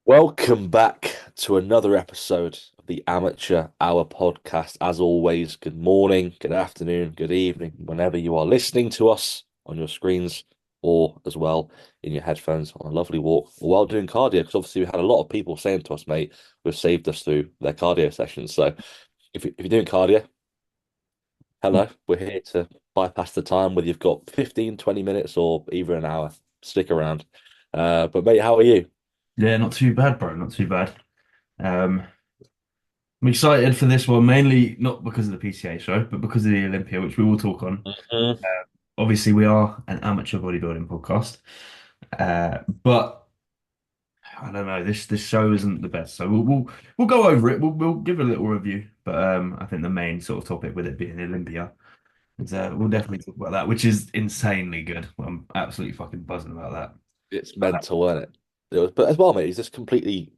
Welcome back to another episode of the Amateur Hour podcast. As always, good morning, good afternoon, good evening, whenever you are listening to us on your screens or as well in your headphones on a lovely walk or while doing cardio. Because obviously, we had a lot of people saying to us, mate, who have saved us through their cardio sessions. So if you're doing cardio, hello, we're here to bypass the time, whether you've got 15, 20 minutes or even an hour. Stick around. But, mate, how are you? Yeah, not too bad, bro. Not too bad. Um, I'm excited for this one, mainly not because of the PCA show, but because of the Olympia, which we will talk on. Mhm. Obviously, we are an amateur bodybuilding podcast, but I don't know. This show isn't the best, so we'll go over it. We'll give a little review, but I think the main sort of topic with it being Olympia is we'll definitely talk about that, which is insanely good. I'm absolutely fucking buzzing about that. It's mental, isn't it? But as well, mate, he's just completely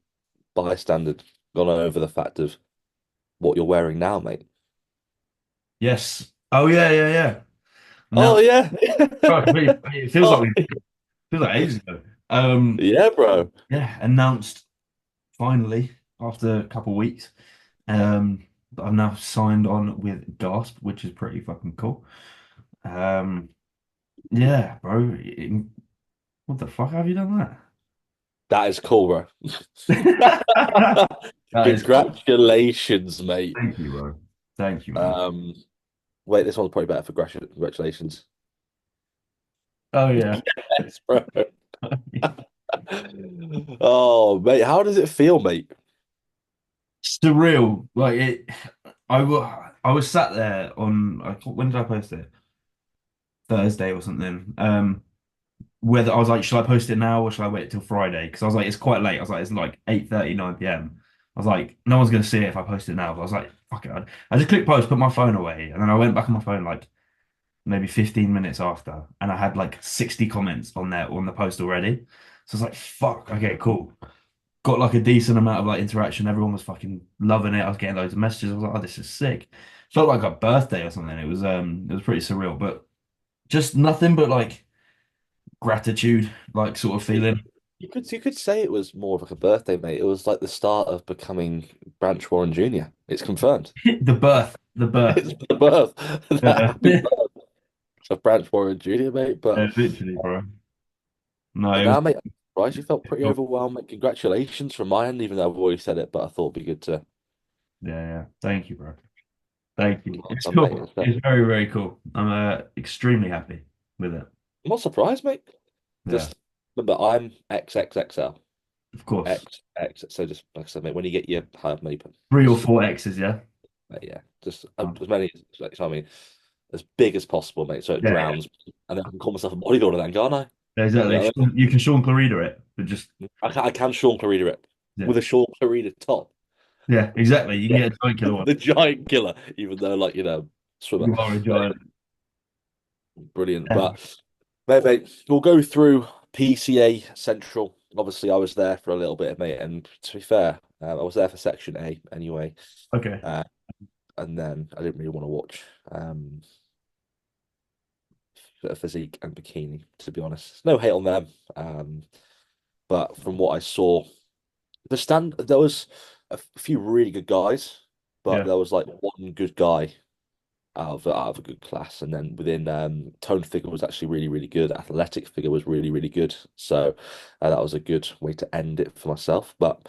bystander gone over the fact of what you're wearing now, mate. Yes. Oh yeah. Oh Now, yeah. bro, it feels like Oh ages ago. yeah, bro. Yeah, announced finally after a couple of weeks. That I've now signed on with Gasp, which is pretty fucking cool. Um, yeah, bro. What the fuck have you done That is cool, bro. that? That is cool. Congratulations, mate. Thank you, bro. Thank you, man. Um, wait, this one's probably better for congratulations. Oh yeah. Yes, bro. Oh, mate, how does it feel, mate? Surreal. Like it I was sat there on when did I post it? Thursday or something. Whether I was like, should I post it now or should I wait till Friday? Because I was like, it's quite late. I was like, it's like 8:30, 9 p.m. I was like, no one's gonna see it if I post it now. But I was like, fuck it. I just clicked post, put my phone away, and then I went back on my phone like maybe 15 minutes after, and I had like 60 comments on there on the post already. So I was like, fuck, okay, cool. Got like a decent amount of like interaction. Everyone was fucking loving it. I was getting loads of messages. I was like, oh, this is sick. Felt like a birthday or something. It was pretty surreal, but just nothing but like gratitude, like sort of You feeling. you could say it was more of like a birthday, mate. It was like the start of becoming Branch Warren Jr. It's confirmed. The birth. It's the birth. The Yeah, happy birth of Branch Warren Jr., mate. But yeah, literally, bro. No, it was now, mate, I'm surprised you felt pretty cool. overwhelmed. Mate. Congratulations from my end, even though I've already said it, but I thought it'd be good to Yeah. Thank you, bro. Thank you. well It's done, mate. cool. It's very, very cool. I'm extremely happy with it. I'm not surprised, mate. Yeah, Just remember, I'm XXXL. of course. X, X. So just like I said, mate, when you get your hard mate, Three or just four X's, yeah. yeah, just Um, as many, like, I mean, as big as possible, mate, so it yeah, drowns. And then I can call myself a bodybuilder then, can't I? yeah, You exactly. know what You can Sean Clarida it, but just I mean? I can Sean Clarita it yeah, with a Sean Clarita top. yeah, exactly. You can Yeah, get a giant killer one. the giant killer, even though, like, swimmer. You are a But giant. brilliant. Yeah. But mate, we'll go through PCA Central. Obviously, I was there for a little bit, mate. And to be fair, I was there for Section A anyway. Okay. Uh, and then I didn't really want to watch physique and bikini, to be honest. No hate on them. Um, but from what I saw, there was a few really good guys, but Yeah. there was like one good guy out of a good class, and then within tone figure was actually really really good. Athletic figure was really really good. So that was a good way to end it for myself. But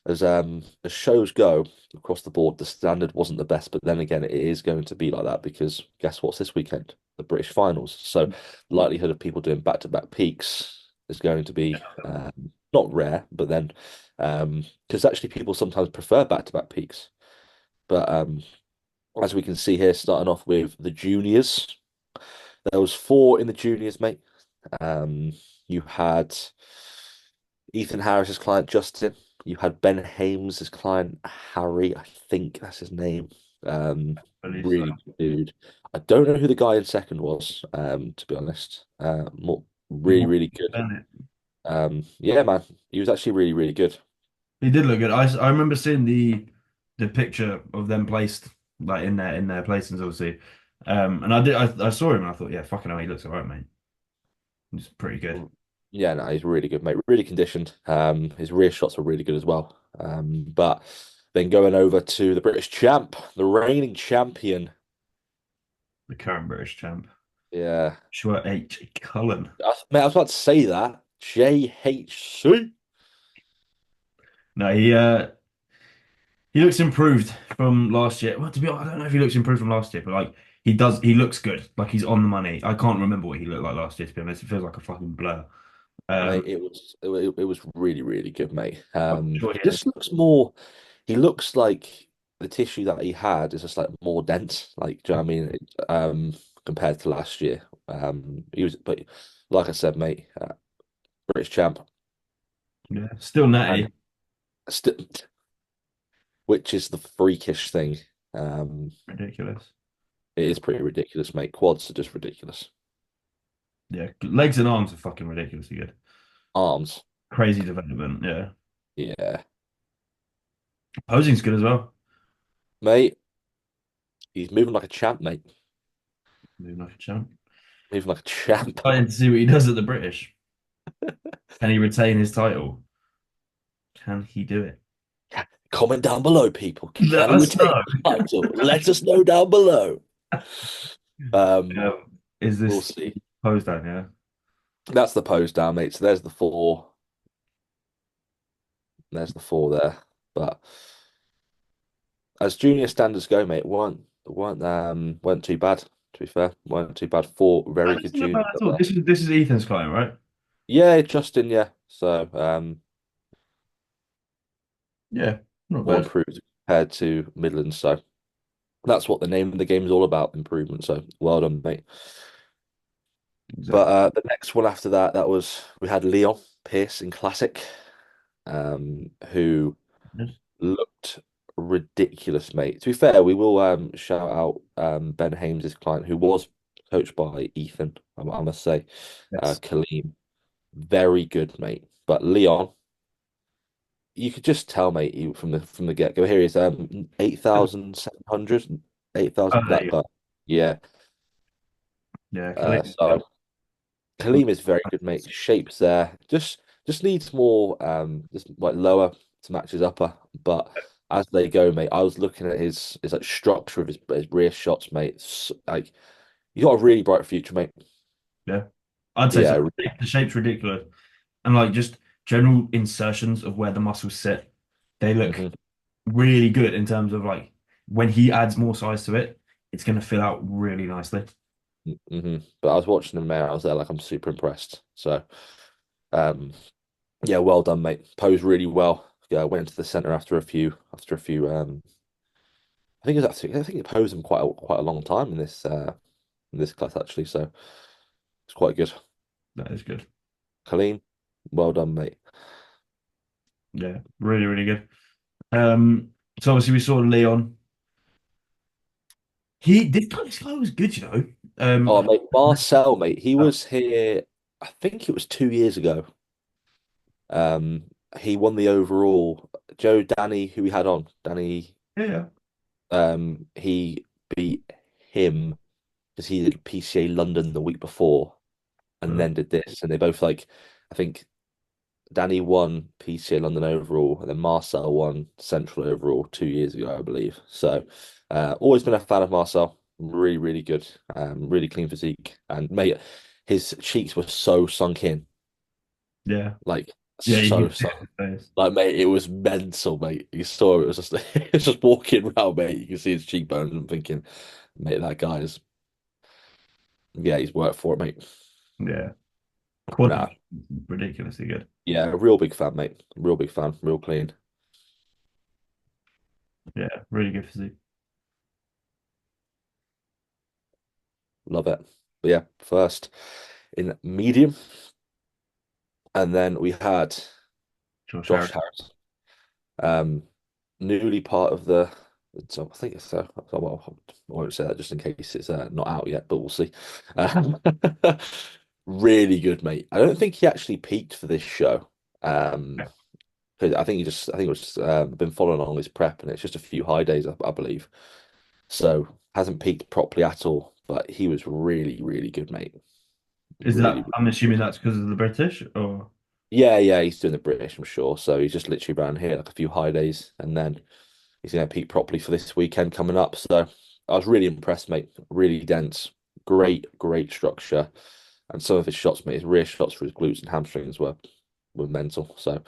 as shows go across the board, the standard wasn't the best. But then again, it is going to be like that because guess what's this weekend? The British finals. So likelihood of people doing back-to-back peaks is going to be not rare, but then because actually people sometimes prefer back-to-back peaks. But as we can see here, starting off with the juniors, there was four in the juniors, mate. You had Ethan Harris's client Justin. You had Ben Hames's client Harry. I think that's his name. At least so. Really good dude. I don't know who the guy in second was. To be honest, really More really good. Bennett. Yeah, man, he was actually really really good. He did look good. I remember seeing the picture of them placed like in their placings, obviously. And I saw him and I thought, yeah, fucking hell, he looks all right, mate. He's pretty good. Yeah, no, he's really good, mate. Really conditioned. His rear shots were really good as well. But then going over to the British champ, the reigning champion. The current British champ. Yeah, Sure, H. Cullen. mate, I was about to say that. JHC. No, he looks improved from last year. Well, to be honest, I don't know if he looks improved from last year, but like he does, he looks good. Like he's on the money. I can't remember what he looked like last year, to be honest. It feels like a fucking blur. Mate, Um, it was really, really good, mate. I'm sure He he is. just looks more. He looks like the tissue that he had is just like more dense. Like, do you know what I mean? Compared to last year. But like I said, mate, British champ, Yeah, still and natty. st which is the freakish thing. Um, Ridiculous. it is pretty ridiculous, mate. Quads are just ridiculous. Yeah, legs and arms are fucking ridiculously good. Arms, Crazy development. Yeah, yeah, posing's good as well. mate. He's moving like a champ, mate. Moving like a champ. Moving like a champ. Excited to see what he does at the British. Can he retain his title? Can he do it? Comment down below, people. Let Can he us retain know. the title? Let us know down below. Um, Is we'll this see. pose down? Yeah. That's the pose down, mate. So there's the four. There's the four there. But as junior standards go, mate, weren't too bad. To be fair, weren't too bad. Four Oh, very that's good not juniors bad up at all. there. This is Ethan's client, right? Yeah, Justin. Yeah. So Yeah, not more bad. improved compared to Midlands. So that's what the name of the game is all about, improvement. So well done, mate. But Exactly. the next one after that, we had Leon Pierce in Classic, who looked ridiculous, mate. To be fair, we will shout out Ben Hames's client, who was coached by Ethan, I must say, Yes. Kaleem. Very good, mate. But Leon, you could just tell, mate, from the get-go. Here he's 8,700, 8,000 There you that, go. but yeah. Yeah, Khalid. So Kaleem is very good, mate. Shapes there. Just needs more just like lower to match his upper. But as they go, mate, I was looking at his like structure of his rear shots, mate. Like you got a really bright future, mate. Yeah, I'd say so. Yeah. The shape's ridiculous, and like just general insertions of where the muscles sit, they look hmm really good in terms of like when he adds more size to it, it's going to fill out really nicely. But I was watching him, mate. I was there, like I'm super impressed. So um yeah, well done, mate. Posed really well. Yeah, went into the center after a few I think it posed him quite a long time in this class actually. So it's quite good. That is good. Colleen, well done, mate. Yeah, really, really good. So obviously we saw Leon. This guy was good, you know. Oh, Um, mate, Marcel, mate, he was here, I think it was 2 years ago. Um, he won the overall. Joe Danny, who we had on, Danny, yeah, he beat him because he did PCA London the week before and yeah. then did this. And they both I think Danny won PCA London overall, and then Marcel won Central overall 2 years ago, I believe. So, always been a fan of Marcel. Really, really good. Really clean physique, and mate, his cheeks were so sunk in, Yeah, like yeah. You so can see it sunk. in his face. Like, mate, it was mental, mate. You saw it was just, it's just walking around, mate. You can see his cheekbones and thinking, mate, that guy is, yeah, he's worked for it, mate. Yeah, quad Nah, ridiculously good. yeah, a real big fan, mate. Real big fan. Real clean. Yeah, really good physique. Love it. But yeah, first in medium. And then we had Josh Josh Harris. Harris, um, newly part of the. So I think it's. Well, I won't say that just in case it's not out yet, but we'll see. Um, really good, mate. I don't think he actually peaked for this show. Um, 'Cause I think it was just, been following on his prep, and it's just a few high days, I believe. So hasn't peaked properly at all, but he was really, really good, mate. Is that? Really, really I'm assuming good. that's because of the British, or Yeah, yeah, he's doing the British, I'm sure. So he's just literally around here like a few high days, and then he's going to peak properly for this weekend coming up. So I was really impressed, mate. Really dense, great structure, and some of his shots, mate, his rear shots for his glutes and hamstrings were mental. So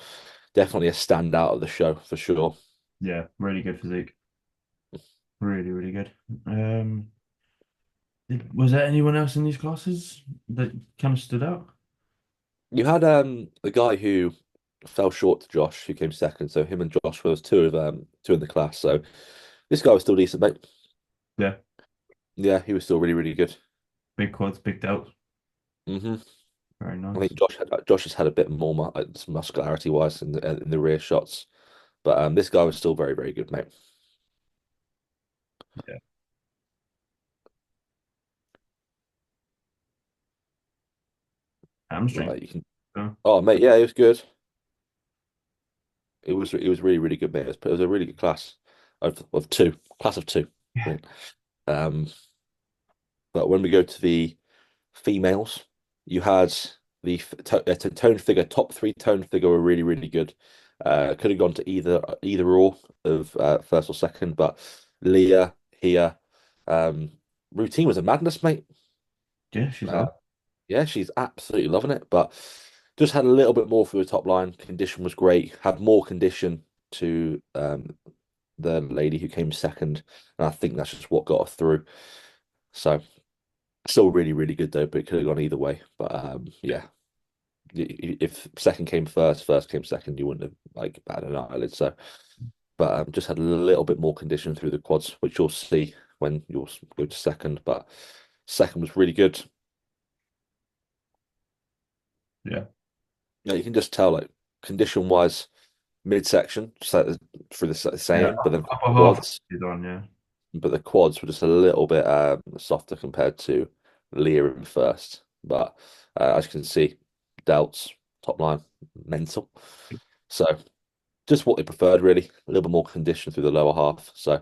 definitely a standout of the show for sure. yeah, really good physique, really really good. Um, was there anyone else in these classes that kind of stood out? You had the guy who fell short to Josh, who came second. So him and Josh was two in the class. So this guy was still decent, mate. Yeah, Yeah, he was still really good. big quads, big delts, Hmm. very I think nice. Josh has had a bit more muscularity wise in the rear shots, but this guy was still very good, mate. Yeah, hamstring. Like you can, So, oh mate, yeah, it was good. It was really good, mate. It was a really good class of two, class of two. yeah. Right. Um, but when we go to the females, you had the tone figure top three tone figure were really good. Could have gone to either or of first or second, but Leah here, um, routine was a madness, mate. Yeah, she's Uh, on. yeah, she's absolutely loving it, but just had a little bit more for the top line. Condition was great. Had more condition to the lady who came second, and I think that's just what got her through. So still really good though, but it could have gone either way. But yeah, if second came first, first came second, you wouldn't have like batted an eyelid. So, but just had a little bit more condition through the quads, which you'll see when you'll go to second. But second was really good. Yeah, Yeah, you can just tell like condition wise, midsection just like through the yeah. same, but then Upper half quads, is on. Yeah, the quads were just a little bit softer compared to Leah in first. But as you can see, delts top line mental. So just what they preferred, really. A little bit more condition through the lower half. So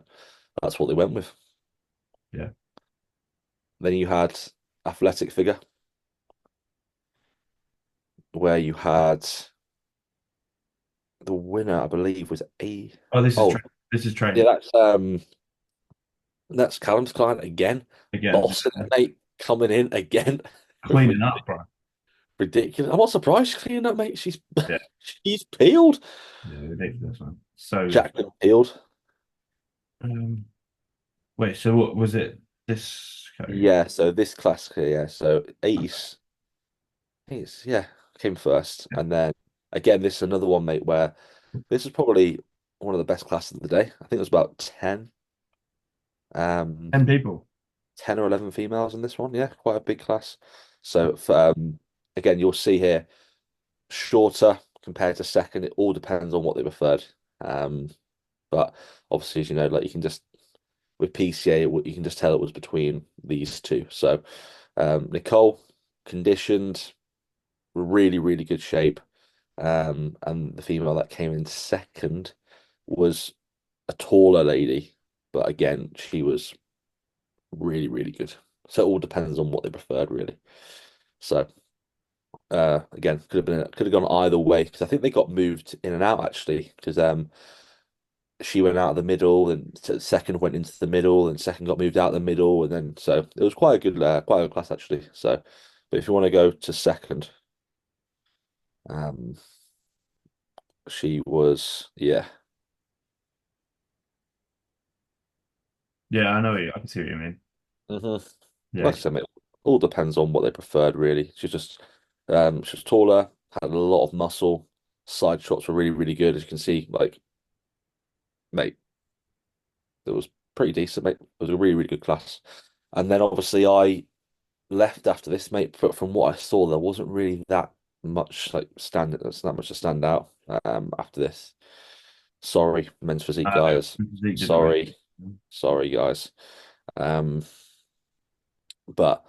that's what they went with. yeah. Then you had athletic figure, where you had the winner, I believe, was a Oh, this is oh this is yeah, training that's Callum's client again. again. Bossing Yeah. it, mate, coming in again. Cleaning up, bro. Ridiculous. I'm not surprised she's cleaning up, mate. She's Yeah, she's peeled. yeah, ridiculous, man. So good. Jacqueline peeled. Um, wait, so what was it? This category? Yeah, so this class here, yeah. So 80s, yeah, came first. Yeah. And then again, this is another one, mate, where this is probably one of the best classes of the day. I think it was about 10, um, 10 people. 10 or 11 females in this one. Yeah, quite a big class. So again, you'll see here shorter compared to second. It all depends on what they preferred. Um, but obviously, as you know, like you can just with PCA, you can just tell it was between these two. So Nicole conditioned, really good shape. And the female that came in second was a taller lady, but again, she was really good. So it all depends on what they preferred, really. So again, could have gone either way because I think they got moved in and out actually because she went out of the middle and second went into the middle and second got moved out of the middle and then so it was quite a good class actually. So, but if you want to go to second, um, she was yeah. Yeah, I know. I can see what you mean. Hmm. Yeah, Like I said, it all depends on what they preferred, really. She was taller, had a lot of muscle. Side shots were really good, as you can see. Like, mate, it was pretty decent, mate. It was a really good class. And then obviously I left after this, mate. But from what I saw, there wasn't really that much like stand. That's not much to stand out. After this, sorry, men's physique guys. physique didn't really. Sorry, sorry guys. Um, but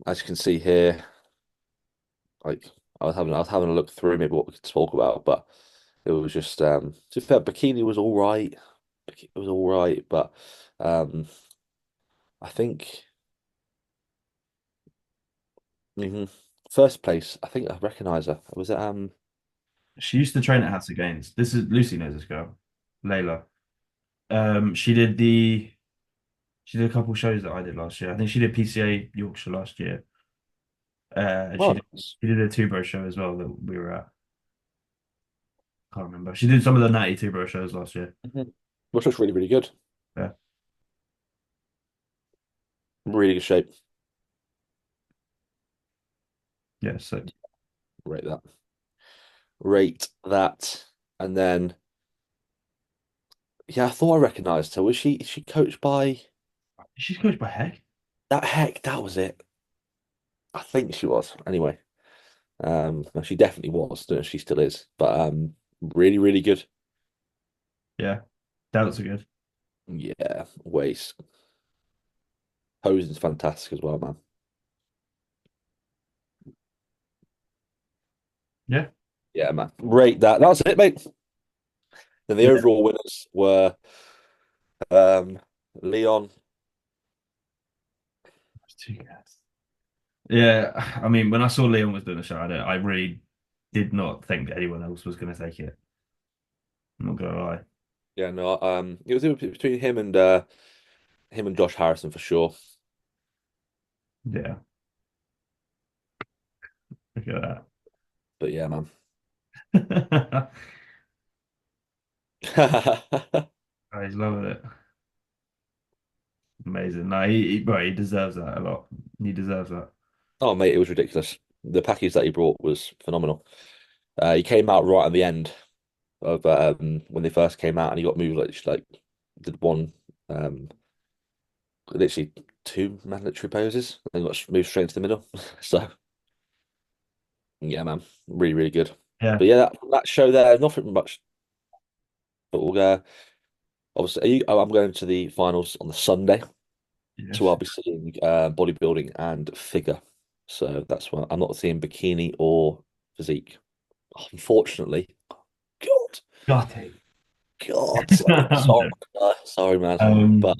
as you can see here. Like I was having a look through maybe what we could talk about, but it was just to be fair, bikini was all right. It was all right, but um I think hmm First place, I think I recognise her. Was it She used to train at Hats Games. This is Lucy knows this girl, Layla. She did a couple shows that I did last year. I think she did PCA Yorkshire last year. And Oh, she did a two bro show as well that we were at. Can't remember. She did some of the Natty two bro shows last year. which looks really, really good. Yeah, Really good shape. yeah. So Rate that. Rate that. And then, yeah, I thought I recognised her. Was she? Is she coached by she's coached by Heck. that? Heck, that was it. I think she was. Anyway, no, she definitely was. Don't know if she still is, but really, really good. Yeah, doubts are good. Yeah, waist. Posing's fantastic as well, man. Yeah, Yeah, man. Rate that. That's it, mate. Then the yeah. overall winners were um Leon. That's too good. Yeah, I mean, when I saw Leon was doing the show, I really did not think anyone else was going to take it. I'm not gonna lie. Yeah, no, it was between him and Josh Harrison for sure. Yeah, look at But yeah, man. that. Oh, he's loving it. Amazing. No, bro, he deserves that a lot. He deserves that. Oh, mate, it was ridiculous. The package that he brought was phenomenal. He came out right at the end of when they first came out, and he got moved like did one literally two mandatory poses, and got moved straight into the middle. So yeah, man, really really good. Yeah. But yeah, that show there, nothing much. But we'll go. Obviously, I'm going to the finals on the Sunday, so Yes. I'll be seeing bodybuilding and figure. So that's why I'm not seeing bikini or physique. Unfortunately, God, Got it. God, sorry, sorry, man. But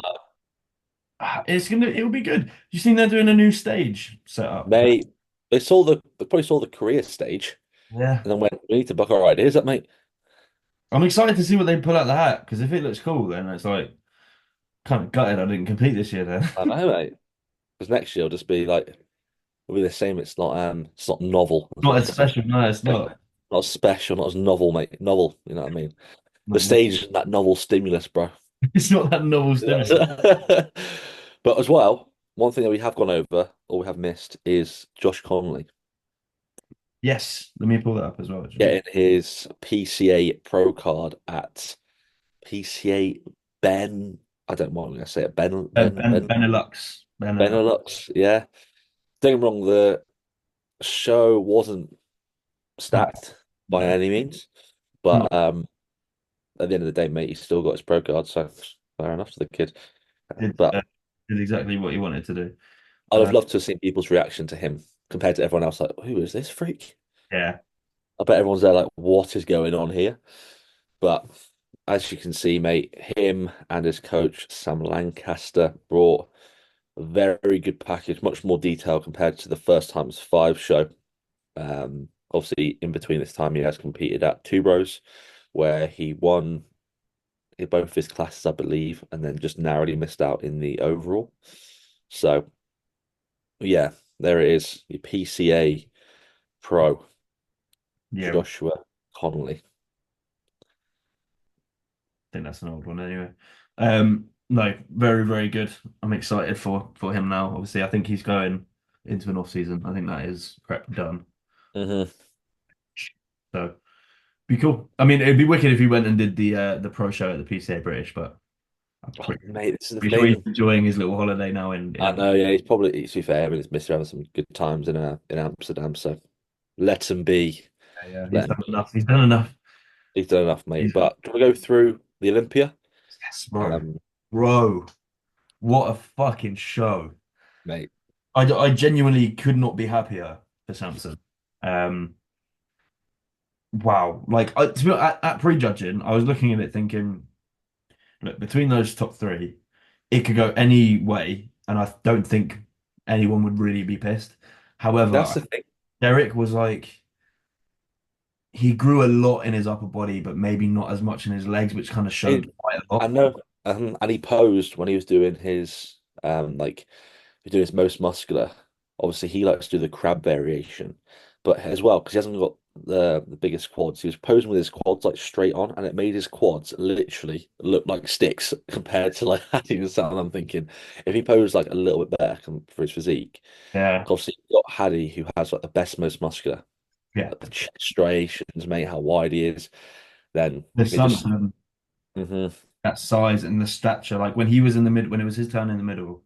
Um, it'll be good. You seen they're doing a new stage set up? mate, they probably saw the career stage, Yeah. and then went, "We need to book our ideas up, mate." I'm excited to see what they pull out the hat because if it looks cool, then it's like kind of gutted I didn't compete this year then. I know, mate. Because next year will just be like it'll be the same. It's not novel. Not as special. No, it's not. Not special, not as novel, mate. Novel, you know what I mean? The Not, stage isn't that novel stimulus, bro. it's not that novel stimulus. But as well, one thing that we have gone over or we have missed is Josh Conley Yes, let me pull that up as well, actually. getting his PCA Pro card at PCA Ben. I don't know what I'm going to say it. Benelux. Benelux. Benelux. Yeah. Don't get me wrong, the show wasn't No, stacked by no, any means, no. but at the end of the day, mate, he's still got his pro card, so fair enough to the kid. Did, But did exactly what he wanted to do. I'd have Uh, loved to have seen people's reaction to him compared to everyone else. Like, who is this freak? yeah, I bet everyone's there like, what is going on here? But as you can see, mate, him and his coach, Sam Lancaster, brought a very good package, much more detail compared to the first times five show. Obviously, in between this time, he has competed at Two Bros, where he won in both his classes, I believe, and then just narrowly missed out in the overall. So, yeah, there it is, the PCA Pro, yeah. I Joshua Connolly. think that's an old one anyway. No, very, very good. I'm excited for him now. Obviously, I think he's going into an off season. I think that is prep done. hmm So be cool. I mean, it'd be wicked if he went and did the pro show at the PCA British, but I'm Oh, mate, this is the pretty sure he's thing. enjoying his little holiday now in I know, yeah, he's probably, to be fair, I mean, he's missed having some good times in Amsterdam. So let him be. Yeah, he's Let him done be. enough. He's done enough. He's done enough, mate. He's But do we go through the Olympia? yes, bro. Um, Bro, what a fucking show. mate. I genuinely could not be happier for Samson. Um, wow. Like at prejudging, I was looking at it thinking, look, between those top three, it could go any way, and I don't think anyone would really be pissed. However, That's the thing. Derek was like he grew a lot in his upper body, but maybe not as much in his legs, which kind of showed I, quite a I lot. know, and he posed when he was doing his like he was doing his most muscular. Obviously, he likes to do the crab variation, but as well because he hasn't got the biggest quads, he was posing with his quads like straight on, and it made his quads literally look like sticks compared to like Hattie and something. I'm thinking if he posed like a little bit better for his physique, Yeah, obviously you've got Hattie who has like the best, most muscular, yeah. like the chest striations, mate, how wide he is. Then There's it just something hmm that size and the stature. Like when he was in the mid, when it was his turn in the middle,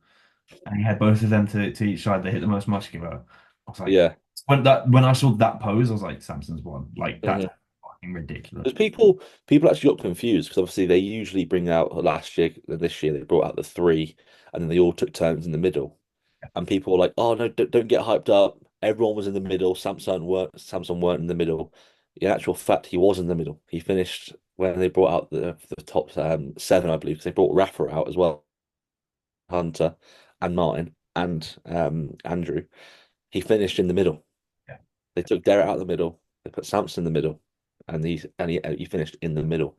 and he had both of them to each side, they hit the most muscular. I was like, yeah. when I saw that pose, I was like, Samson's won. Like that's hmm fucking ridiculous. Because people actually got confused because obviously they usually bring out last year and this year they brought out the three and then they all took turns in the middle and people were like, oh no, don't get hyped up. Everyone was in the middle. Samson weren't in the middle. In actual fact, he was in the middle. He finished when they brought out the top seven, I believe, 'cause they brought Rafa out as well, Hunter and Martin and Andrew. He finished in the middle. Yeah, They took Derek out of the middle. They put Samson in the middle, and he finished in the middle.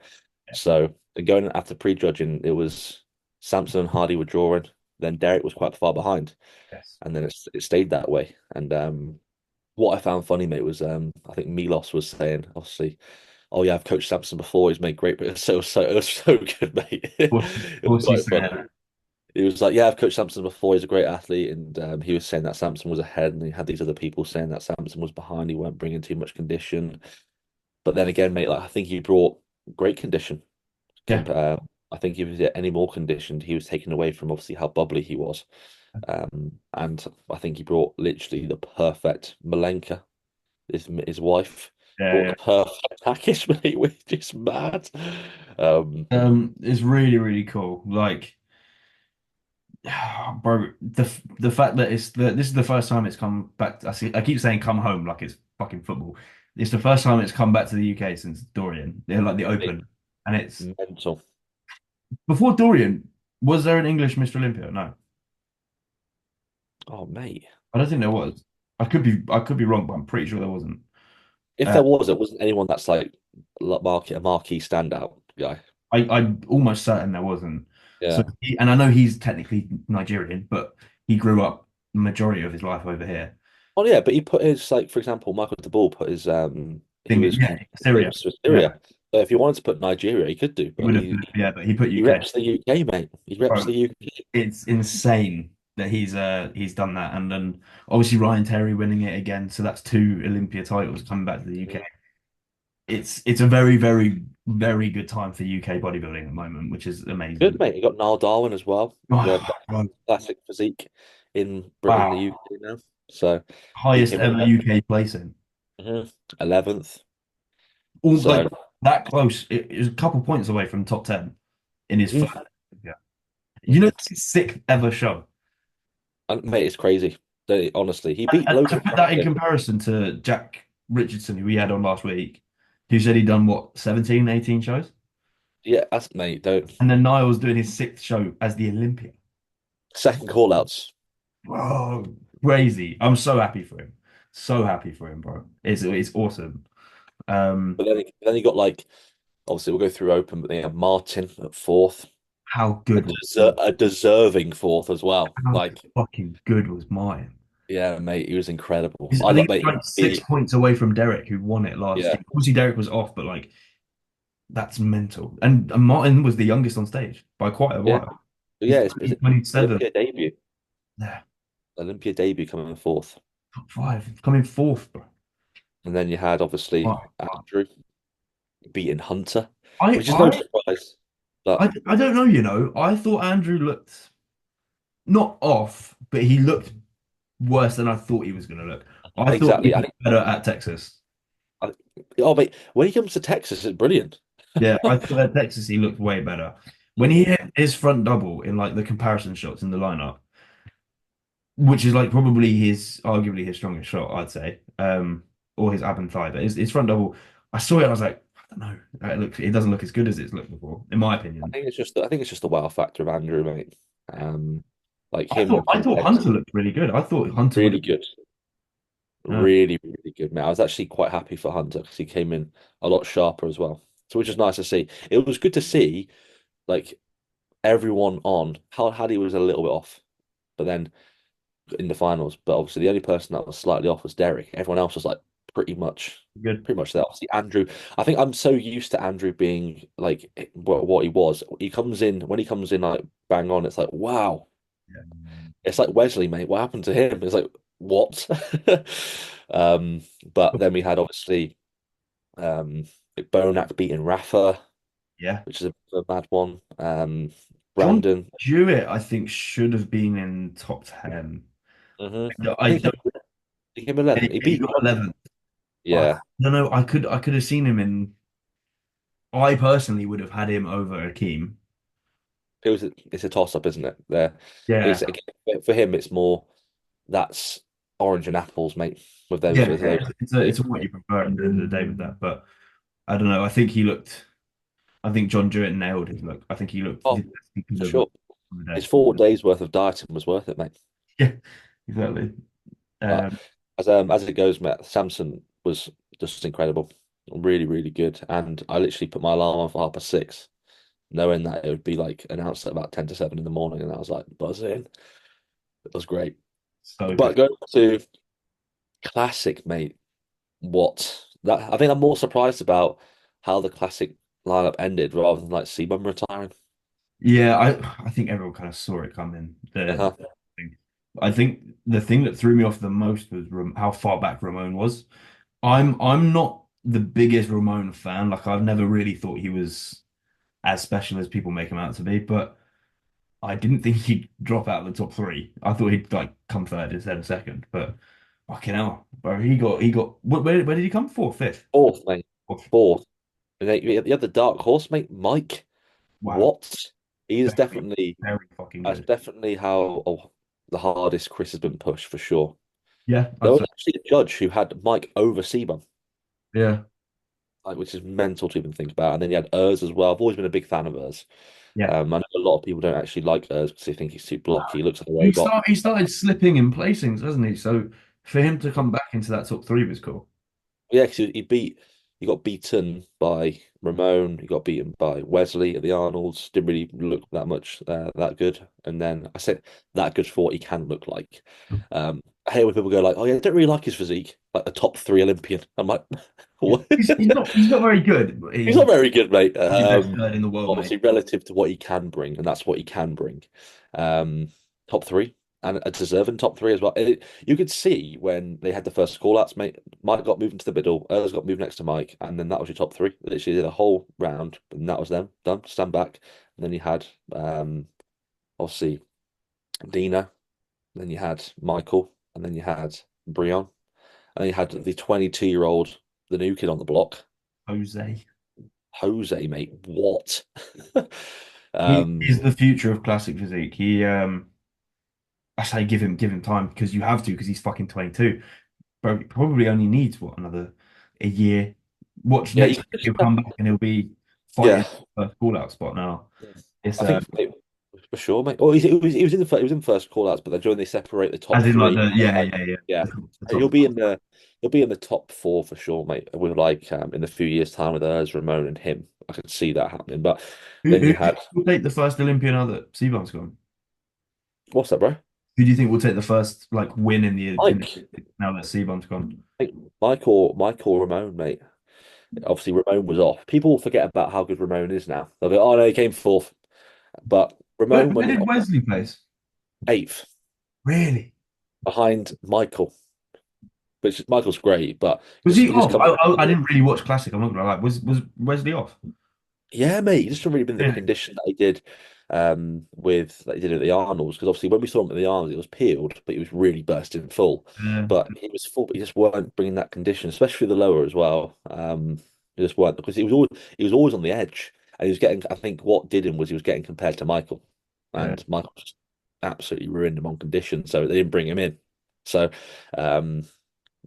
yeah, So going after prejudging, it was Samson and Hardy were drawing. Then Derek was quite far behind, yes. and then it stayed that way. And what I found funny, mate, was I think Milos was saying, obviously, oh yeah, I've coached Samson before. He's made great, but it was so good, mate. Of It was course he's quite funny. saying it. He was like, "Yeah, I've coached Samson before. He's a great athlete." And he was saying that Samson was ahead, and he had these other people saying that Samson was behind. He weren't bringing too much condition. But then again, mate, like I think he brought great condition. Yeah. Compare, I think if he was any more conditioned, he was taken away from obviously how bubbly he was. And I think he brought literally the perfect Malenka, his wife, Yeah, brought yeah. the perfect package, mate, which is mad. Um, It's really, really cool. Like, bro, the fact that this is the first time it's come back. I keep saying come home like it's fucking football. It's the first time it's come back to the UK since Dorian. They're like the mate, Open, and it's mental. before Dorian. Was there an English Mr. Olympia? No, Oh, mate. I don't think there was. I could be wrong, but I'm pretty sure there wasn't. If Uh, there was, it wasn't anyone that's like a marquee standout guy. I'm almost certain there wasn't. So, Yeah. and I know he's technically Nigerian, but he grew up majority of his life over here. Oh yeah, but he put his like for example, Michael De Bull put his he Thing, was yeah, Syria. famous for Yeah, Syria. So if he wanted to put Nigeria, he could do, he but would have. he Yeah, but he put he UK. reps the UK, mate. He reps Bro, the UK. it's insane that he's done that, and then obviously Ryan Terry winning it again. So that's two Olympia titles coming back to the UK. Mhm. It's a very, very, very good time for UK bodybuilding at the moment, which is Good, amazing. mate. You got Niall Darwin as well, the Oh, bro, classic physique in Britain, the wow, UK now. So beat highest him ever again. UK placing. 11th. All like So that close. It was a couple points away from top 10 in his mhm, first. Yeah, you know, mhm. it's his sixth ever show. And, mate, it's crazy. Honestly, he beat And loads to of put people. that in comparison to Jack Richardson, who we had on last week, who said he'd done what, 17, 18 shows? Yeah, that's mate. Don't And then Niall's doing his sixth show as the Olympia. second call outs. Whoa, crazy. I'm so happy for him. So happy for him, bro. It's awesome. Um, But then you got like obviously we'll go through open, but they have Martin at fourth, how good was a deserving fourth as well. how Like fucking good was mine? yeah, mate, he was incredible. I I think love he's mate. like 6 points away from Derek, who won it last Yeah, year. Obviously, Derek was off, but like that's mental. And Martin was the youngest on stage by quite a yeah, while. yeah. He's It's 27. Olympia debut. Yeah, Olympia debut coming in fourth, top five, coming fourth, bro. and then you had obviously Wow. Andrew beating Hunter, I, which is no I, surprise. But I don't know, you know. I thought Andrew looked not off, but he looked worse than I thought he was going to look. I thought he exactly, looked better at Texas. I, oh mate, when he comes to Texas, it's brilliant. Yeah, I thought at Texas he looked way better. When he Mhm. hit his front double in like the comparison shots in the lineup, which is like probably arguably his strongest shot, I'd say, or his ab and thigh. But his front double, I saw it, I was like, I don't know, it doesn't look as good as it's looked before, in my opinion. I think it's just the wow factor of Andrew, mate. Like I him thought I thought compared to Hunter looked really good. I thought Hunter really looked good. Uh, Really, really good, mate. I was actually quite happy for Hunter because he came in a lot sharper as well. So which is nice to see. It was good to see like everyone on. How Haddy was a little bit off, but then in the finals. But obviously the only person that was slightly off was Derek. Everyone else was like pretty much good. pretty much there. Obviously Andrew, I think I'm so used to Andrew being like what he was. He comes in when he comes in like bang on, it's like wow. Yeah. It's like Wesley, mate. What happened to him? It's like what? Um, but then we had obviously like Bonac beating Rafa, Yeah. which is a mad one. John Brandon. Jewett, I think, should have been in top 10. I I think don't, he came 11th. He he beat got 11th. But yeah. no, no, I could have seen him in. I personally would have had him over Akeem. It's a toss up, isn't it? There, Yeah. it's for him. It's more that's orange and apples, mate. Yeah, With those it's two. what you prefer at the end of the day with that. But I don't know. I think John Jewett nailed his look. I think he looked the Oh, best he could for have looked sure. on the His day. 4 days worth of dieting was worth it, mate. Yeah, exactly. But Um, as it goes, mate, Samson was just incredible, really, really good. And I literally put my alarm on for 6:30, knowing that it would be like announced at about 10 to 7 in the morning, and I was like buzzing. It was great. so But good. going to classic, mate. What that I think I'm more surprised about how the classic lineup ended rather than like Seaman retiring. Yeah, I think everyone kind of saw it coming. Uh-huh. I think the thing that threw me off the most was how far back Ramon was. I'm not the biggest Ramon fan. Like I've never really thought he was as special as people make him out to be, but I didn't think he'd drop out of the top three. I thought he'd like come third instead of second. But fucking hell, bro, where did he come? Fourth, fifth, Fourth, mate. fourth. Fourth. And then you had the dark horse, mate. Mike. Wow, What? He is very, definitely very fucking that's good. definitely how the hardest Chris has been pushed for sure. Yeah, There I'd was say. actually a judge who had Mike over Seaman, Yeah, like, which is mental to even think about. And then you had Urs as well. I've always been a big fan of Urs. yeah. I know a lot of people don't actually like Urs because they think he's too blocky. He looks like a He robot. start he started slipping in placings, hasn't he? So for him to come back into that top three was cool. Yeah, because he got beaten by Ramon. He got beaten by Wesley at the Arnolds. Didn't really look that much that good. And then I said that good for what he can look like. I hear when people go like, "Oh yeah, I don't really like his physique, like a top three Olympian." I'm like, Yeah. what? He's not very good, but He's not very good, mate. he's the best third in the world, mate. Obviously relative to what he can bring, and that's what he can bring. Um, Top three and a deserving top three as well. You could see when they had the first call outs, mate. Mike got moved into the middle, Ers got moved next to Mike, and then that was your top three. Literally did a whole round, and that was them done. Stand back, and then you had obviously Dina, then you had Michael, and then you had Brion, and then you had the 22-year-old, the new kid on the block. Jose. Jose, mate, what? He Um, is the future of classic physique. I say give him time because you have to because he's fucking 22. Bro, he probably only needs what another a year. Watch yeah, next year he'll come back and he'll be yeah, fighting for a call out spot now. It's I think for sure, mate. Well, he was in he was in first call outs, but then during they separate the top as in like three, the yeah, like yeah, yeah. yeah, The he'll top. be in the top four for sure, mate. With like in a few years' time with us, Ramon and him, I could see that happening. But then Who you do you had think will take the first Olympia now that Seaborn's gone? what's that, bro? Who do you think will take the first like win in Mike, the now that Seabor's gone? I think Mike or Ramon, mate. Obviously, Ramon was off. People forget about how good Ramon is now. They'll be, oh no, he came fourth, but Ramon Where went in did Wesley place? eighth Really? behind Michael, which Michael's great, but Was he he just off? comes. I didn't really watch Classic. I'm not gonna lie. Was Wesley off? Yeah, mate, he just didn't really been the Really? condition that he did with that he did at the Arnolds because obviously when we saw him at the Arnolds, it was peeled, but he was really bursting full. Yeah. But he was full, but he just weren't bringing that condition, especially the lower as well. He just weren't because he was always on the edge, and he was getting. I think what did him was he was getting compared to Michael, Yeah. and Michael just absolutely ruined him on condition, so they didn't bring him in. So, um,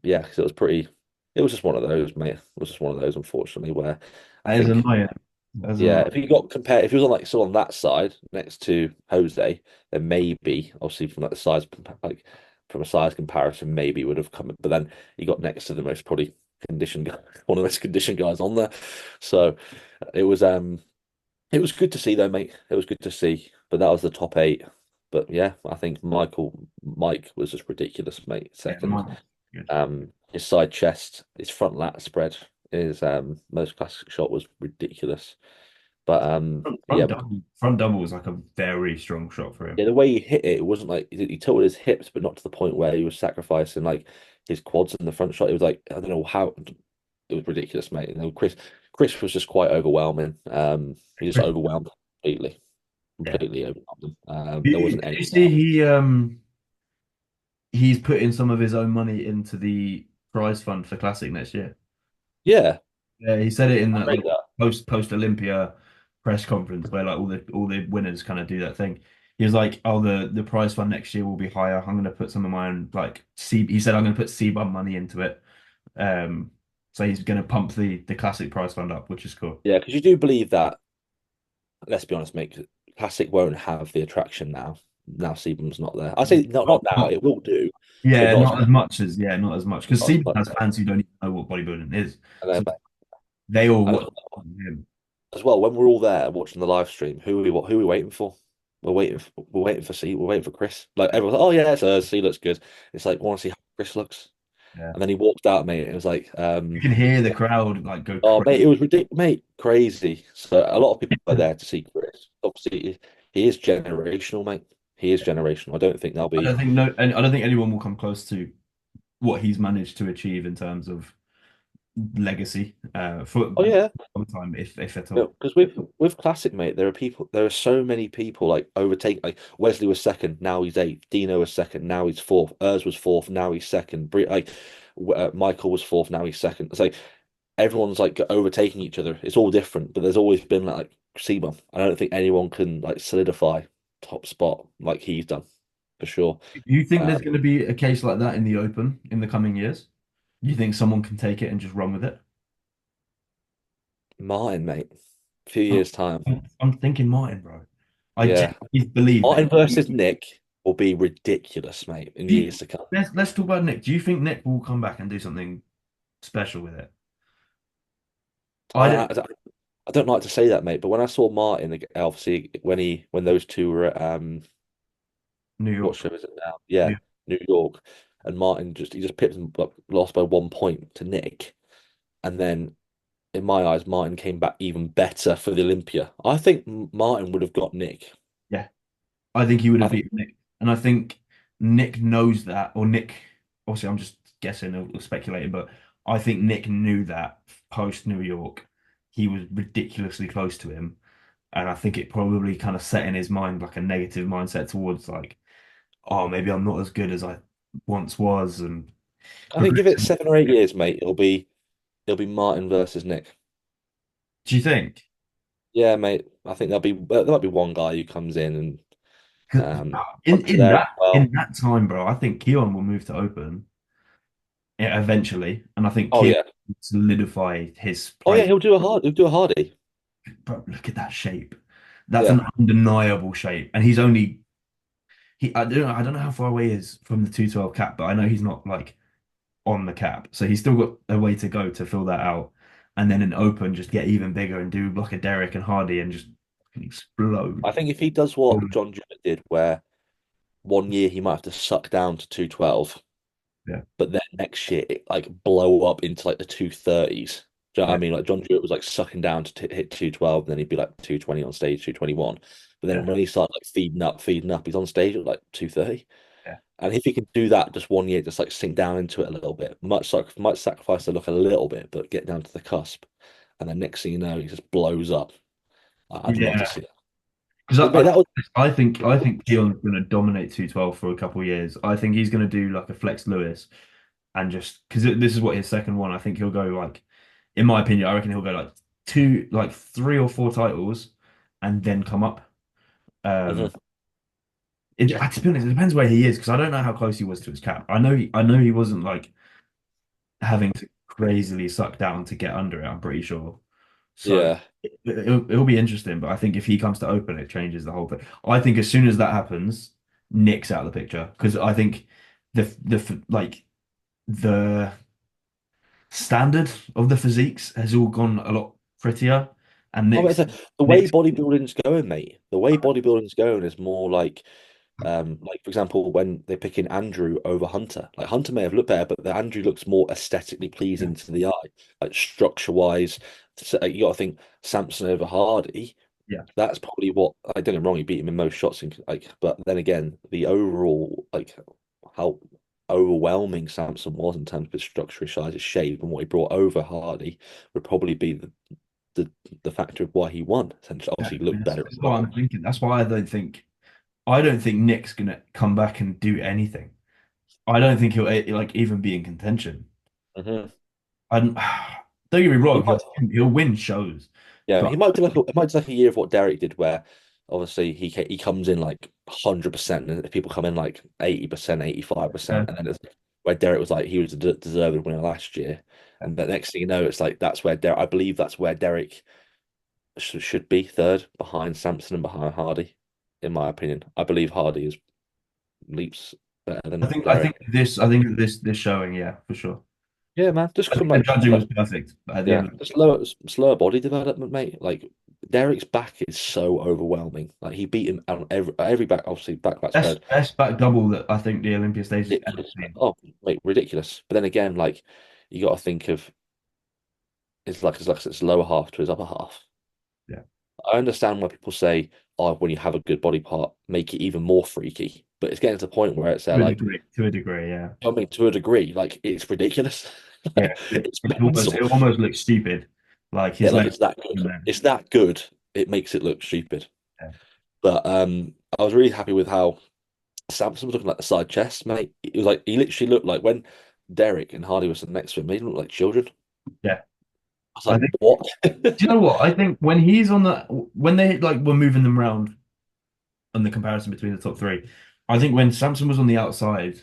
yeah, 'cause it was pretty. It was just one of those, mate. It was just one of those, unfortunately, where I That is think. annoying. That's Yeah, annoying. if he got compared, if he was on like still on that side next to Jose, then maybe obviously from like the size, like from a size comparison, maybe would have come. But then he got next to the most probably conditioned guy, one of the most conditioned guys on there. So it was um it was good to see though, mate. It was good to see. But that was the top eight. But yeah, I think Mike was just ridiculous, mate. Yeah, Second. mine. Good. His side chest, his front lat spread, his most classic shot was ridiculous. But yeah, Front double was like a very strong shot for him. yeah, the way he hit it, it wasn't like he tilted his hips, but not to the point where he was sacrificing like his quads in the front shot. It was like I don't know how it was ridiculous, mate. Chris was just quite overwhelming. He just overwhelmed completely, Yeah. completely overwhelmed him. There Did wasn't any you see doubt. he's putting some of his own money into the prize fund for Classic next year? Yeah, Yeah, he said it in I that rate like that. post Olympia press conference where like all the winners kind of do that thing. He was like, "Oh, the prize fund next year will be higher. I'm going to put some of my own like C." He said, "I'm going to put C-bum money into it." Um, so he's going to pump the classic prize fund up, which is cool. Yeah, because you do believe that. Let's be honest, mate. Classic won't have the attraction now. Now Seabum's not there. I say not now. Not, It will do, but yeah, not as not as much. much as yeah, not as much because Not as C-bum much. has fans who don't even know what bodybuilding is, And then, so they all and watch him. as well, when we're all there watching the live stream, who are we waiting for? We're waiting for Chris. Like everyone's like, oh yeah, so he looks good. It's like want to see how Chris looks. Yeah, And then he walked out, mate. And it was like, you can hear the crowd like go oh mate, crazy. it was ridiculous, mate, crazy. So a lot of people are there to see Chris. Obviously, he is generational, mate. He is generational. I don't think there'll I be. don't think no, and I don't think anyone will come close to what he's managed to achieve in terms of legacy for a Oh yeah, long time, if at all. no, because with classic, mate, there are so many people like overtake. Like Wesley was second, now he's eighth. Dino was second, now he's fourth. Urs was fourth, now he's second. Michael was fourth, now he's second. It's like everyone's like overtaking each other. It's all different, but there's always been like Seaman. I don't think anyone can like solidify top spot like he's done for sure. Do you think there's Um, going to be a case like that in the Open in the coming years? You think someone can take it and just run with it? Martin, mate, a few I'm, years time, I'm thinking Martin, bro. I yeah, genuinely believe that. Martin versus Nick will be ridiculous, mate, in years to come. Let's talk about Nick. Do you think Nick will come back and do something special with it? I I, don't. I, I don't like to say that, mate, but when I saw Martin, obviously when those two were at New what York. show is it now? Yeah, New, New York, and Martin just pipped and lost by 1 point to Nick, and then in my eyes, Martin came back even better for the Olympia. I think Martin would have got Nick. yeah, I think he would I have think, beaten Nick, and I think Nick knows that, or Nick. Obviously, I'm just guessing or speculating, but I think Nick knew that post New York, he was ridiculously close to him, and I think it probably kind of set in his mind like a negative mindset towards like, oh, maybe I'm not as good as I once was, and I think give it progressing. 7 or 8 years, mate. It'll be Martin versus Nick. Do you think? Yeah, mate. I think there might be one guy who comes in and 'Cause Punch are there as in well. that time, bro, I think Keon will move to Open eventually, and I think Oh Keon yeah. will solidify his Oh yeah, place. he'll do a Hardy. Bro, look at that shape. That's Yeah. an undeniable shape, and he's only he. I don't know how far away he is from the 212 cap, but I know he's not like on the cap, so he's still got a way to go to fill that out, and then in Open just get even bigger and do like a Derek and Hardy and just I explode. think if he does what John Jewett did, where 1 year he might have to suck down to 212, Yeah, but then next year it like blow up into like the 230s. Do you know what I yeah, mean? Like John Jewett was like sucking down to hit 212, and then he'd be like 220 on stage, 221. But then yeah, when he started like feeding up, he's on stage at like 230. yeah. And if he can do that just 1 year, just like sink down into it a little bit, might sacrifice the look a little bit, but get down to the cusp. And then next thing you know, he just blows up. I'd love to Yeah. see that. Because But mate, that was I think Keon's going to dominate 212 for a couple of years. I think he's going to do like a Flex Lewis and just because this is what his second one. I think he'll go like, in my opinion, I reckon he'll go like like 3 or 4 titles and then come up. Um, mhm. to be honest, it depends where he is because I don't know how close he was to his cap. I know he wasn't like having to crazily suck down to get under it. I'm pretty sure. So Yeah. it'll be interesting, but I think if he comes to Open, it changes the whole thing. I think as soon as that happens, Nick's out of the picture because I think like the standard of the physiques has all gone a lot prettier, and Oh, but Nick's the way Nick's bodybuilding's going, mate. The way bodybuilding's going is more like for example, when they're picking Andrew over Hunter, like Hunter may have looked better, but the Andrew looks more aesthetically yeah, pleasing to the eye, like structure wise. So, you got to think Samson over Hardy. yeah. That's probably what I don't get me wrong. He beat him in most shots, but then again, the overall how overwhelming Samson was in terms of his structure, his size, his shape, and what he brought over Hardy would probably be the the factor of why he won. Essentially, Yeah, obviously, he looked better as that's what well. I'm thinking. That's why I don't think Nick's gonna come back and do anything. I don't think he'll like even be in contention. Hmm. I don't get me He wrong, might, he'll win shows, yeah, but he might do it might do like a year of what Derek did, where obviously he comes in like 100%, and people come in like 80%, 85%, and then it's where Derek was like he was a deserving winner last year, and the next thing you know, it's like that's where Derek. I believe that's where Derek should be third behind Sampson and behind Hardy, in my opinion. I believe Hardy is leaps better than I think Derek. this showing, yeah, for sure. Yeah, man, just I come think the like judging was perfect at the yeah, end of just slower body development, mate. Like Derek's back is so overwhelming. Like he beat him on every back, obviously back the spread. best back double that I think the Olympia stage has ever Ridiculous. seen. Oh, mate, ridiculous. But then again, like you got to think of it's its lower half to his upper half. Yeah, I understand why people say, "Oh, when you have a good body part, make it even more freaky." But it's getting to the point where it's like, to a degree, yeah, I mean, to a degree, like it's ridiculous. yeah. It's It mental. almost looks stupid, like Yeah, his like leg. it's that good. It's that good. It makes it look stupid. Yeah, But I was really happy with how Samson was looking like the side chest, mate. It was like he literally looked like when Derek and Hardy was next to him, they looked like children. yeah. I was I like, think. what? Do you know what? I think when they like were moving them around on the comparison between the top three, I think when Samson was on the outside,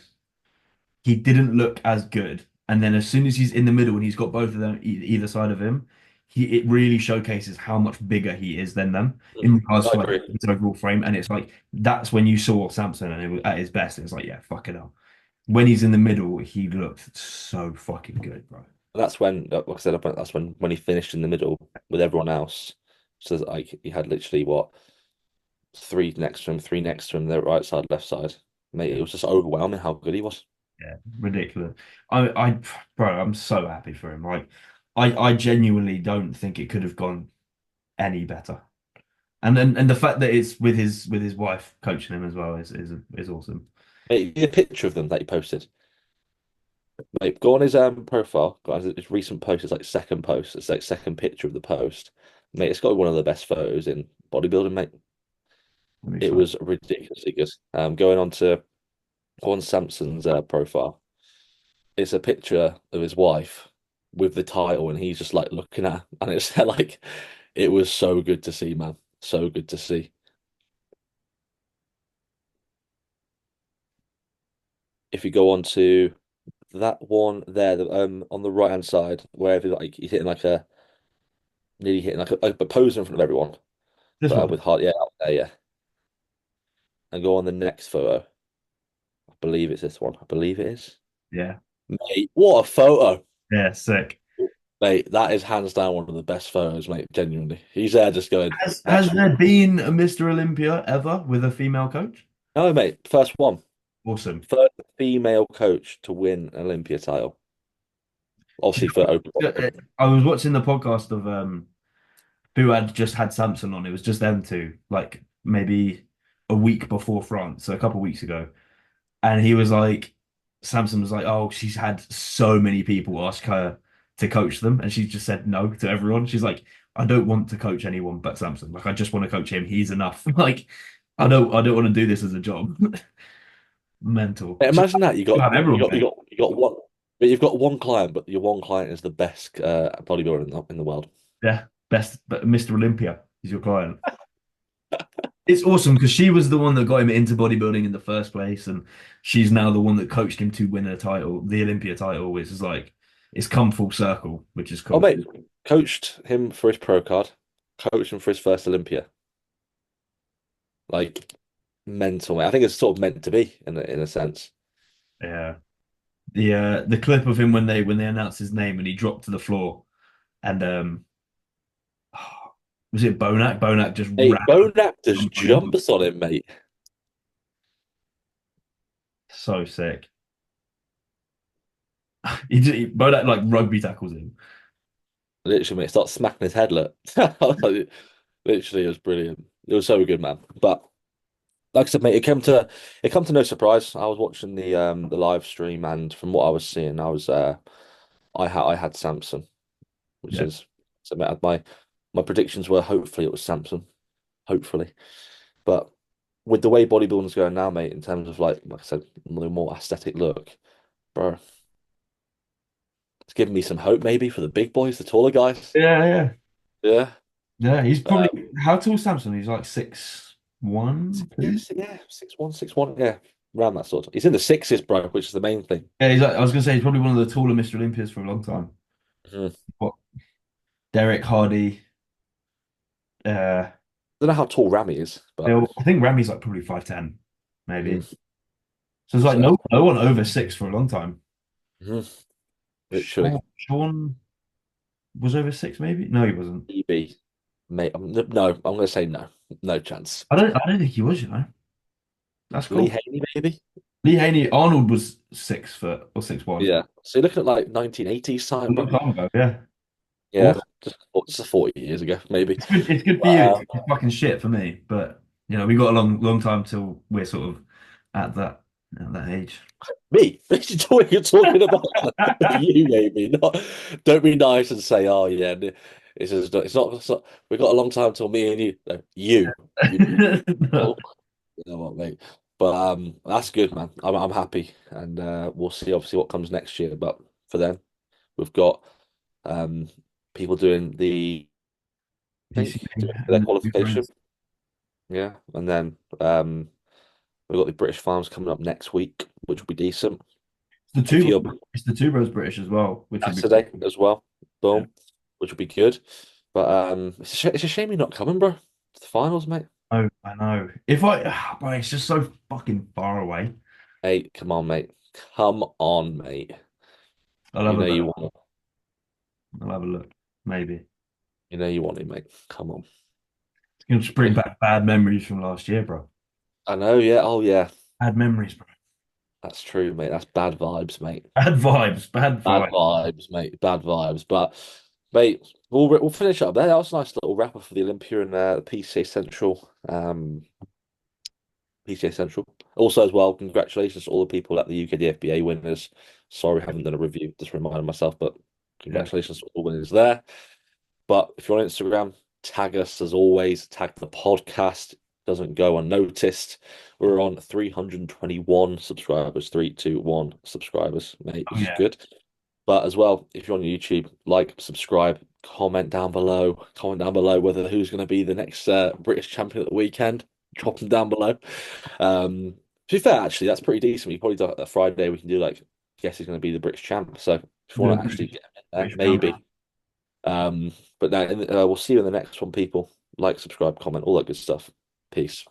he didn't look as good. And then as soon as he's in the middle and he's got both of them either side of him, it really showcases how much bigger he is than them in regards I to like agree. his overall frame. And it's like that's when you saw Samson and it was at his best. It's like, yeah, fuck it up. When he's in the middle, he looked so fucking good, bro. And that's when, like I said, that's when he finished in the middle with everyone else. So like he had literally what three next to him, their right side, left side. Mate, Yeah, it was just overwhelming how good he was. yeah, ridiculous. Bro, I'm so happy for him. Like, I genuinely don't think it could have gone any better. And the fact that it's with his wife coaching him as well is awesome. Mate, the picture of them that he posted. Mate, go on his profile. Go on his recent post. It's like second post. It's like second picture of the post. Mate, it's got one of the best photos in bodybuilding, mate. Let me It find. was ridiculously good. Going on to Gordon Sampson's profile, it's a picture of his wife with the title, and he's just like looking at her, and it's like it was so good to see, man. So good to see. If you go on to that one there, on the right hand side, wherever like he's hitting like a nearly hitting like a pose in front of everyone, This but one. with heart, yeah, out there, yeah. And go on the next photo. I believe it's this one. I believe it is. Yeah. Mate, what a photo. Yeah, sick. Mate, that is hands down one of the best photos, mate. Genuinely. He's there just going, Has that's there been a Mr. Olympia ever with a female coach? no, mate. First one. Awesome. First female coach to win an Olympia title. Obviously for open Yeah, bodybuilding. I was watching the podcast of who had just had Samson on. It was just them two, like maybe a week before France, so a couple of weeks ago. And he was like, Samson was like, oh, she's had so many people ask her to coach them, and she just said no to everyone. She's like, I don't want to coach anyone but Samson. Like, I just want to coach him. He's enough. Like, I don't want to do this as a job. Mental. Mate, So imagine that you have everyone saying, you got one, but you've got one client, but your one client is the best bodybuilder in the world. yeah, best, but Mr. Olympia is your client. It's awesome because she was the one that got him into bodybuilding in the first place, and she's now the one that coached him to win a title, the Olympia title, which is like it's come full circle, which is Oh cool. mate, coached him for his pro card, coached him for his first Olympia. Like mental, mate. I think it's sort of meant to be in a sense. Yeah. The clip of him when they announced his name and he dropped to the floor and was it Bonac? Bonac just Hey, ran Bonak just jumping into him. jumps on him, mate. So sick. Bonac like rugby tackles him. Literally, mate, starts smacking his head. Look, I was like, literally, it was brilliant. It was so good, man. But like I said, mate, it come to no surprise. I was watching the live stream, and from what I was seeing, I had Samson, which Yeah. is so mate, my predictions were hopefully it was Samson, hopefully. But with the way bodybuilding's going now, mate, in terms of like I said, the more aesthetic look, bro, it's giving me some hope maybe for the big boys, the taller guys. Yeah, yeah. Yeah. Yeah, he's probably Um, how tall is Samson? He's like 6'1", 2". yeah, 6'1", 6'1", yeah, around that sort of. He's in the sixes, bro, which is the main thing. Yeah, I was gonna say he's probably one of the taller Mr. Olympias for a long time. Mhm. What Derek Hardy, uh Don't know how tall Rami is, but Bill. I think Rami's like probably 5'10", maybe. mhm. So it's like So no one over 6 for a long time. mhm. Literally, Sean was over 6, maybe? No, he wasn't. EB, mate. No, I'm gonna say no, no chance. I don't think he was, you know. That's Lee cool. Haney, maybe. Lee Haney Arnold was 6 foot or 6'1". Yeah. So you're looking at like 1980s A time, long bro. time ago, yeah. Yeah, Awesome. just 40 years ago, maybe. It's good for you. Um, It's fucking shit for me. But we got a long time till we're sort of at that age. Me? You're talking about you, maybe. Not. Don't be nice and say, "Oh yeah." It's not. We've got a long time till me and you. No, you. No. Oh, you know what, mate. But that's good, man. I'm happy, and we'll see obviously what comes next year. But for then, we've got um people doing I think PCA doing their and the qualification. friends. Yeah, and then we've got the British Farms coming up next week, which will be decent. The If two you're it's the two bros British as well, which would be Saturday as well, yeah. boom, which will be good. But it's a shame you're not coming, bro, to the finals, mate. Oh, I know. If I but it's just so fucking far away. Hey, come on, mate. Come on, mate. I'll have You a know look. you want it. I'll have a look. Maybe. You know you want it, mate. Come on. It's gonna just bring back bad memories from last year, bro. I know, yeah. Oh, yeah. Bad memories, bro. That's true, mate. That's bad vibes, mate. Bad vibes. Bad Bad vibes. vibes, mate. Bad vibes. But, mate, we'll finish up there. That was a nice little wrap up for the Olympia and the PCA Central. PCA Central. Also, as well, congratulations to all the people at the UKDFBA winners. Sorry, I haven't done a review. Just reminding myself, but Yeah. congratulations to all the winners there. But if you're on Instagram, tag us as always. Tag the podcast. Doesn't go unnoticed. We're on 321 subscribers. 321 subscribers, mate, Oh which is yeah. good. But as well, if you're on YouTube, like, subscribe, comment down below. Comment down below whether who's going to be the next British champion at the weekend. Drop them down below. To be fair, actually, that's pretty decent. We probably do a Friday. We can do like guess who's going to be the British champ. So if you The want to actually British get him in there, British maybe. champion. But now we'll see you in the next one, people. Like, subscribe, comment, all that good stuff. Peace.